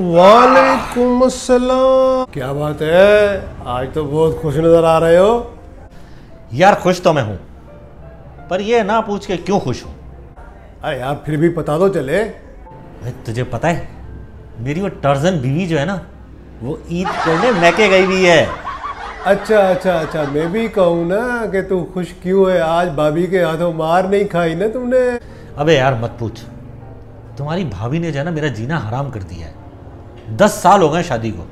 वालेकुम अस्सलाम। क्या बात है, आज तो बहुत खुश नजर आ रहे हो। यार खुश तो मैं हूं, पर ये ना पूछ के क्यों खुश हूं। अरे यार फिर भी पता तो चले। तुझे पता है मेरी वो टर्जन बीवी जो है ना, वो ईद करने मैके गई हुई है। अच्छा अच्छा अच्छा, मैं भी कहूँ ना कि तू खुश क्यों है, आज भाभी के हाथों मार नहीं खाई ना तुमने। अबे यार मत पूछ, तुम्हारी भाभी ने जो है ना मेरा जीना हराम कर दिया है। 10 साल हो गए शादी को,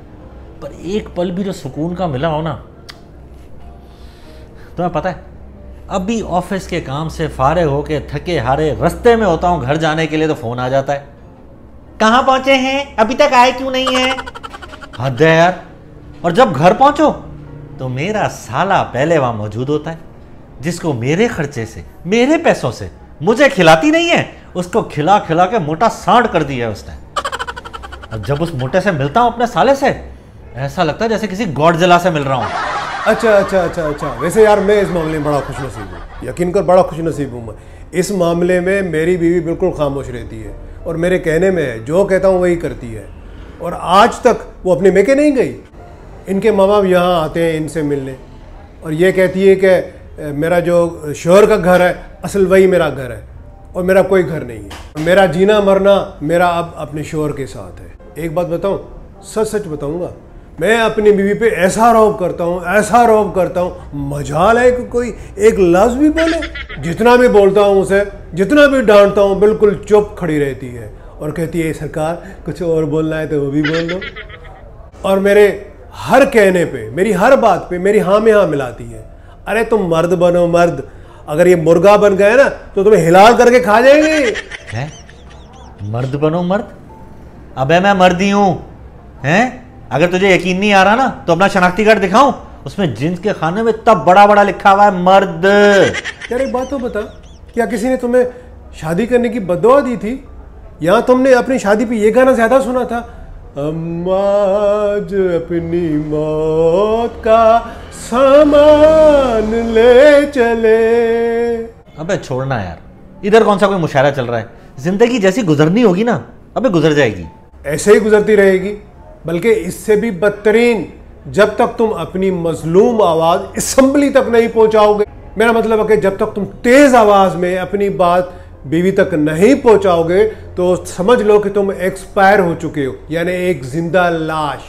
पर एक पल भी जो सुकून का मिला हो ना। तुम्हें पता है अभी ऑफिस के काम से फारे होके थके हारे रास्ते में होता हूँ घर जाने के लिए, तो फोन आ जाता है, कहाँ पहुंचे हैं, अभी तक आए क्यों नहीं है। हद है यार। और जब घर पहुंचो तो मेरा साला पहले वहां मौजूद होता है, जिसको मेरे खर्चे से मेरे पैसों से मुझे खिलाती नहीं है, उसको खिला खिला के मोटा सांड कर दिया है उसने। अब जब उस मोटे से मिलता हूं अपने साले से, ऐसा लगता है जैसे किसी गॉडजिला से मिल रहा हूं। अच्छा अच्छा अच्छा अच्छा, वैसे यार मैं इस मामले में बड़ा खुशनसीब हूँ, यकीन कर बड़ा खुशनसीब हूँ मैं। इस मामले में मेरी बीवी बिल्कुल खामोश रहती है और मेरे कहने में है, जो कहता हूँ वही करती है। और आज तक वो अपने मेके नहीं गई। इनके माँ बाप यहाँ आते हैं इनसे मिलने, और ये कहती है कि मेरा जो शोहर का घर है असल वही मेरा घर है और मेरा कोई घर नहीं है। मेरा जीना मरना मेरा अब अपने शोहर के साथ है। एक बात बताऊँ, सच सच बताऊँगा, मैं अपनी बीवी पे ऐसा रौब करता हूँ, ऐसा रौब करता हूँ, मजाल है कि कोई एक लफ्ज़ भी बोले। जितना भी बोलता हूँ उसे, जितना भी डांटता हूँ, बिल्कुल चुप खड़ी रहती है और कहती है सरकार कुछ और बोलना है तो वो भी बोल दो। और मेरे हर कहने पे, मेरी हर बात पे मेरी हाँ में हाँ मिलाती है। अरे तुम मर्द बनो मर्द, अगर ये मुर्गा बन गए ना तो तुम्हें हिलाल करके खा जाएंगे। हैं? मर्द बनो मर्द? अबे मैं मर्द ही हूं। हैं? अगर तुझे यकीन नहीं आ रहा ना तो अपना शनाख्ती कार्ड दिखाऊं, उसमें जींस के खाने में तब बड़ा बड़ा लिखा हुआ है मर्द। यार एक बात तो बता, क्या किसी ने तुम्हें शादी करने की बद्दुआ दी थी, या तुमने अपनी शादी पे ये गाना ज्यादा सुना था, हम आज अपनी मौत का सामान ले चले। अबे छोड़ना यार, इधर कौन सा कोई मुशायरा चल रहा है। जिंदगी जैसी गुजरनी होगी ना, अबे गुजर जाएगी। ऐसे ही गुजरती रहेगी, बल्कि इससे भी बदतरीन, जब तक तुम अपनी मजलूम आवाज असेंबली तक नहीं पहुंचाओगे। मेरा मतलब है कि जब तक तुम तेज आवाज में अपनी बात बीवी तक नहीं पहुंचाओगे तो समझ लो कि तुम एक्सपायर हो चुके हो, यानी एक जिंदा लाश।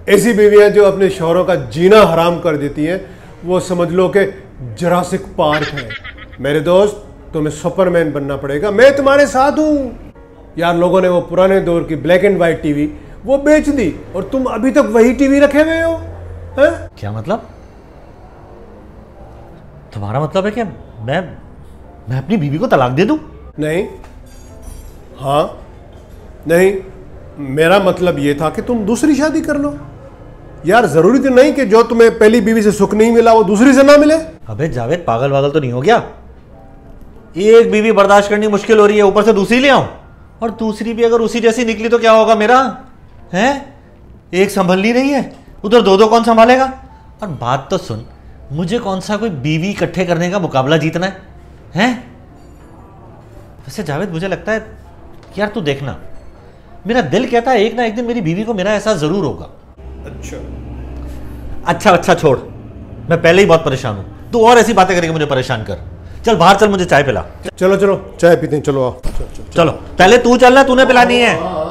ऐसी बीवियां जो अपने शौहरों का जीना हराम कर देती हैं, वो समझ लो कि जुरासिक पार्क है। मेरे दोस्त, तुम्हें सुपरमैन बनना पड़ेगा, मैं तुम्हारे साथ हूं। यार लोगों ने वो पुराने दौर की ब्लैक एंड व्हाइट टीवी वो बेच दी और तुम अभी तक वही टीवी रखे हुए हो। है? क्या मतलब? तुम्हारा मतलब है कि मैं अपनी बीवी को तलाक दे दूं? नहीं, हाँ नहीं, मेरा मतलब ये था कि तुम दूसरी शादी कर लो। यार जरूरी तो नहीं कि जो तुम्हें पहली बीवी से सुख नहीं मिला वो दूसरी से ना मिले। अबे जावेद पागल वागल तो नहीं हो गया? एक बीवी बर्दाश्त करनी मुश्किल हो रही है, ऊपर से दूसरी ले आऊं, और दूसरी भी अगर उसी जैसी निकली तो क्या होगा मेरा? है एक संभल नहीं रही है, उधर दो दो कौन संभालेगा? और बात तो सुन, मुझे कौन सा कोई बीवी इकट्ठे करने का मुकाबला जीतना है? हैं? वैसे जावेद मुझे लगता है यार, तू देखना, मेरा दिल कहता है एक ना एक दिन मेरी बीवी को मेरा एहसास जरूर होगा। अच्छा छोड़, मैं पहले ही बहुत परेशान हूं, तू और ऐसी बातें करके मुझे परेशान कर। चल बाहर चल, मुझे चाय पिला। चलो चाय पीते हैं, चलो आओ। चलो पहले तू चलना, तूने पिलानी है।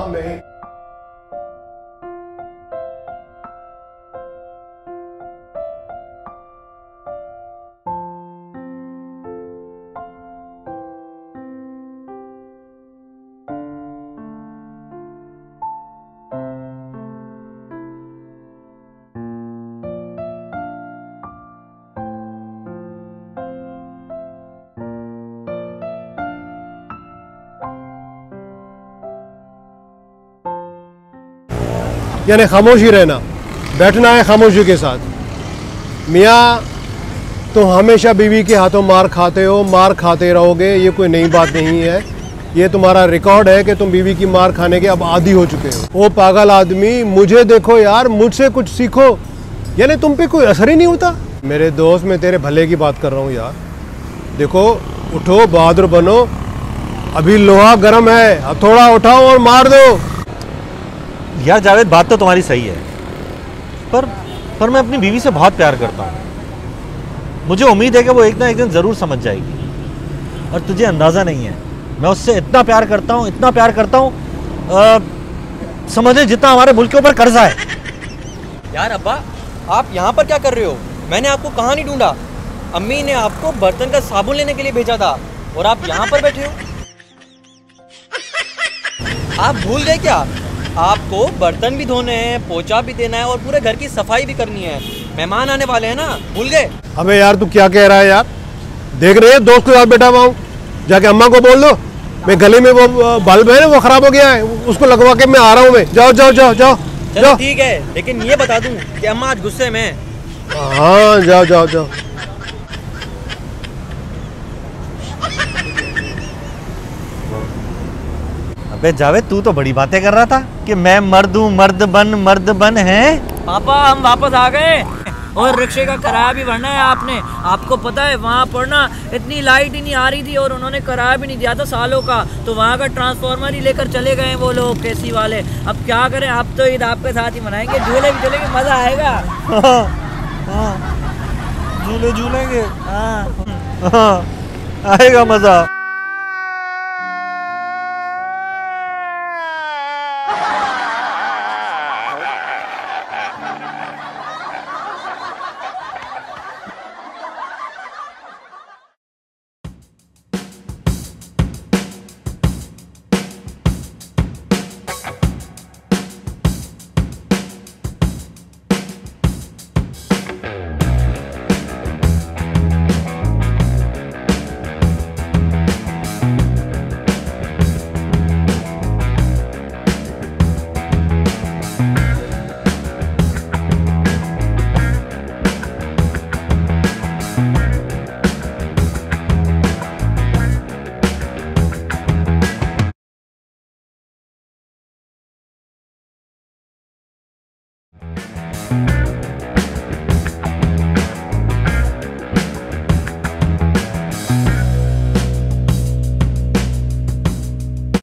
यानी खामोश ही रहना, बैठना है खामोशी के साथ। मियाँ, तुम हमेशा बीवी के हाथों मार खाते हो, मार खाते रहोगे, ये कोई नई बात नहीं है। ये तुम्हारा रिकॉर्ड है कि तुम बीवी की मार खाने के अब आदी हो चुके हो। ओ पागल आदमी, मुझे देखो यार, मुझसे कुछ सीखो। यानी तुम पे कोई असर ही नहीं होता। मेरे दोस्त, मैं तेरे भले की बात कर रहा हूँ यार। देखो, उठो, बहादुर बनो, अभी लोहा गर्म है, अब थोड़ा उठाओ और मार दो। यार जावेद, बात तो तुम्हारी सही है, पर मैं अपनी बीवी से बहुत प्यार करता हूँ। मुझे उम्मीद है कि वो एक ना एक दिन ज़रूर समझ जाएगी। और तुझे अंदाज़ा नहीं है, मैं उससे इतना प्यार करता हूँ, इतना प्यार करता हूँ, समझे जितना हमारे मुल्क के ऊपर कर्जा है। यार अब्बा, आप यहाँ पर क्या कर रहे हो? मैंने आपको कहाँ नहीं ढूंढा। अम्मी ने आपको बर्तन का साबुन लेने के लिए भेजा था और आप यहाँ पर बैठे हो। आप भूल गए क्या? आपको बर्तन भी धोने हैं, पोछा भी देना है और पूरे घर की सफाई भी करनी है। मेहमान आने वाले हैं ना, भूल गए? अबे यार तू क्या कह रहा है यार? देख रहे हैं दोस्त के साथ बैठा हुआ हूँ, जाके अम्मा को बोल दो मैं गले में वो बल्ब है ना वो खराब हो गया है, उसको लगवा के मैं आ रहा हूँ। मैं जाओ जाओ जाओ जाओ। चलो ठीक है, लेकिन ये बता दूं कि अम्मा आज गुस्से में। हाँ जाओ जाओ जाओ। अबे जावेद, तू तो बड़ी बातें कर रहा था कि मैं मर्द हूँ, मर्द बन है। पापा हम वापस आ गए और रिक्शे का किराया भी भरना है आपने। आपको पता है वहाँ पर ना इतनी लाइट ही नहीं आ रही थी और उन्होंने किराया भी नहीं दिया था सालों का, तो वहाँ का ट्रांसफार्मर ही लेकर चले गए वो लोग केसी वाले। अब क्या करें, अब तो ईद आपके साथ ही मनाएंगे, झूले भी झूलेंगे, मज़ा आएगा। झूले झूलेंगे, हाँ आएगा मज़ा।